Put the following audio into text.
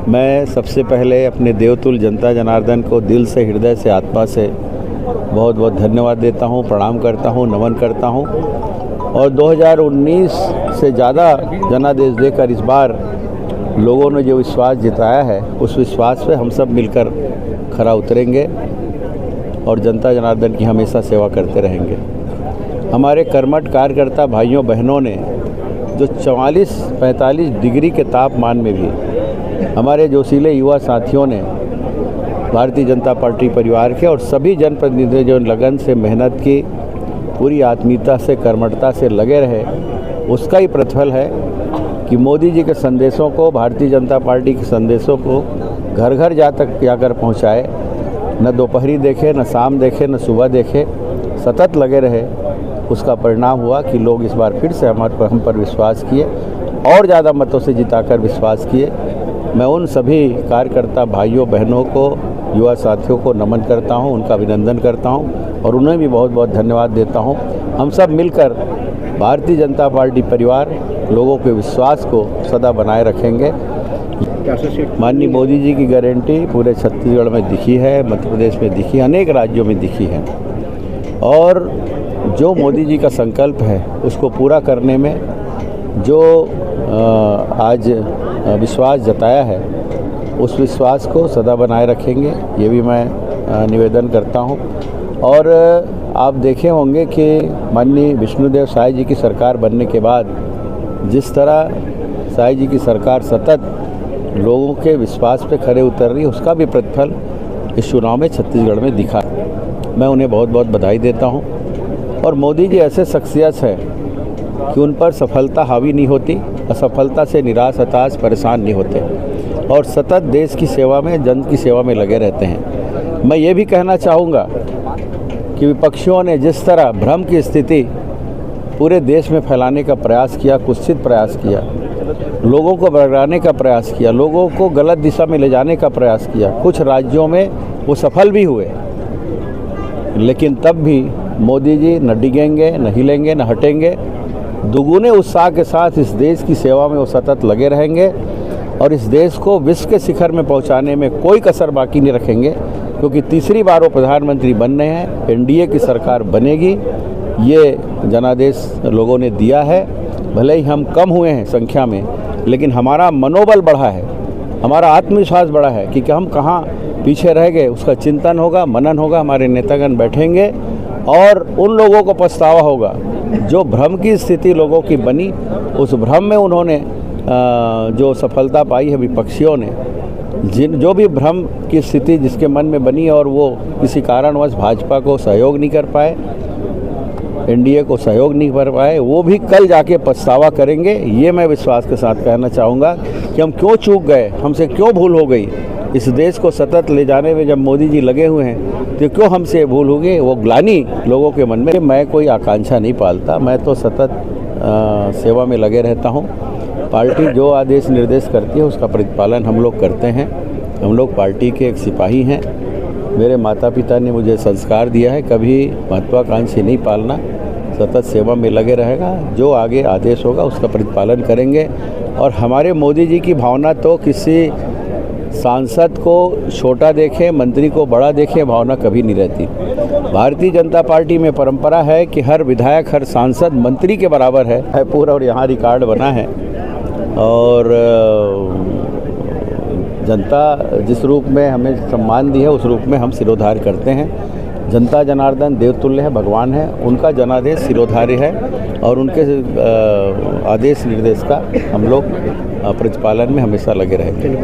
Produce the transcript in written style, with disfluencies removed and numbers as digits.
मैं सबसे पहले अपने देवतुल्य जनता जनार्दन को दिल से, हृदय से, आत्मा से बहुत बहुत धन्यवाद देता हूं, प्रणाम करता हूं, नमन करता हूं। और 2019 से ज़्यादा जनादेश देकर इस बार लोगों ने जो विश्वास जताया है, उस विश्वास पे हम सब मिलकर खरा उतरेंगे और जनता जनार्दन की हमेशा सेवा करते रहेंगे। हमारे कर्मठ कार्यकर्ता भाइयों बहनों ने जो 44-45 डिग्री के तापमान में भी हमारे जोशीले युवा साथियों ने भारतीय जनता पार्टी परिवार के और सभी जनप्रतिनिधियों जो लगन से मेहनत की, पूरी आत्मीयता से, कर्मठता से लगे रहे, उसका ही प्रतिफल है कि मोदी जी के संदेशों को, भारतीय जनता पार्टी के संदेशों को घर घर जाकर पहुंचाए। न दोपहरी देखे, न शाम देखे, न सुबह देखे, सतत लगे रहे। उसका परिणाम हुआ कि लोग इस बार फिर से हम पर विश्वास किए और ज़्यादा मतों से जिताकर विश्वास किए। मैं उन सभी कार्यकर्ता भाइयों बहनों को, युवा साथियों को नमन करता हूं, उनका अभिनंदन करता हूं और उन्हें भी बहुत बहुत धन्यवाद देता हूं। हम सब मिलकर भारतीय जनता पार्टी परिवार लोगों के विश्वास को सदा बनाए रखेंगे। माननीय मोदी जी की गारंटी पूरे छत्तीसगढ़ में दिखी है, मध्य प्रदेश में दिखी, अनेक राज्यों में दिखी है और जो मोदी जी का संकल्प है उसको पूरा करने में जो आज विश्वास जताया है, उस विश्वास को सदा बनाए रखेंगे, ये भी मैं निवेदन करता हूं। और आप देखे होंगे कि माननीय विष्णुदेव साय जी की सरकार बनने के बाद जिस तरह साय जी की सरकार सतत लोगों के विश्वास पे खरे उतर रही है, उसका भी प्रतिफल इस चुनाव में छत्तीसगढ़ में दिखा। मैं उन्हें बहुत बहुत बधाई देता हूं। और मोदी जी ऐसे शख्सियत है कि उन पर सफलता हावी नहीं होती, असफलता से निराश, हताश, परेशान नहीं होते और सतत देश की सेवा में, जन की सेवा में लगे रहते हैं। मैं ये भी कहना चाहूँगा कि विपक्षियों ने जिस तरह भ्रम की स्थिति पूरे देश में फैलाने का प्रयास किया, कुत्सित प्रयास किया, लोगों को भड़काने का प्रयास किया, लोगों को गलत दिशा में ले जाने का प्रयास किया, कुछ राज्यों में वो सफल भी हुए, लेकिन तब भी मोदी जी न डिगेंगे, न हिलेंगे, न हटेंगे। दुगुने उत्साह के साथ इस देश की सेवा में वो सतत लगे रहेंगे और इस देश को विश्व के शिखर में पहुंचाने में कोई कसर बाकी नहीं रखेंगे, क्योंकि तीसरी बार वो प्रधानमंत्री बनने हैं, एनडीए की सरकार बनेगी, ये जनादेश लोगों ने दिया है। भले ही हम कम हुए हैं संख्या में, लेकिन हमारा मनोबल बढ़ा है, हमारा आत्मविश्वास बढ़ा है कि हम कहाँ पीछे रह गए, उसका चिंतन होगा, मनन होगा। हमारे नेतागण बैठेंगे और उन लोगों को पछतावा होगा जो भ्रम की स्थिति लोगों की बनी, उस भ्रम में उन्होंने जो सफलता पाई है विपक्षियों ने, जो भी भ्रम की स्थिति जिसके मन में बनी और वो किसी कारणवश भाजपा को सहयोग नहीं कर पाए, एनडीए को सहयोग नहीं कर पाए, वो भी कल जाके पछतावा करेंगे। ये मैं विश्वास के साथ कहना चाहूँगा कि हम क्यों चूक गए, हमसे क्यों भूल हो गई। इस देश को सतत ले जाने में जब मोदी जी लगे हुए हैं तो क्यों हमसे भूल हो गई, वो ग्लानि लोगों के मन में। मैं कोई आकांक्षा नहीं पालता, मैं तो सतत सेवा में लगे रहता हूँ। पार्टी जो आदेश निर्देश करती है उसका प्रतिपालन हम लोग करते हैं। हम लोग पार्टी के एक सिपाही हैं। मेरे माता पिता ने मुझे संस्कार दिया है कभी महत्वाकांक्षी नहीं पालना, सतत सेवा में लगे रहेगा। जो आगे आदेश होगा उसका प्रतिपालन करेंगे। और हमारे मोदी जी की भावना तो किसी सांसद को छोटा देखें, मंत्री को बड़ा देखें, भावना कभी नहीं रहती। भारतीय जनता पार्टी में परंपरा है कि हर विधायक, हर सांसद मंत्री के बराबर है पूरा, और यहाँ रिकॉर्ड बना है। और जनता जिस रूप में हमें सम्मान दी है, उस रूप में हम सिरोधार्य करते हैं। जनता जनार्दन देवतुल्य है, भगवान है, उनका जनादेश सिरोधार्य है और उनके आदेश निर्देश का हम लोग प्रतिपालन में हमेशा लगे रहेंगे।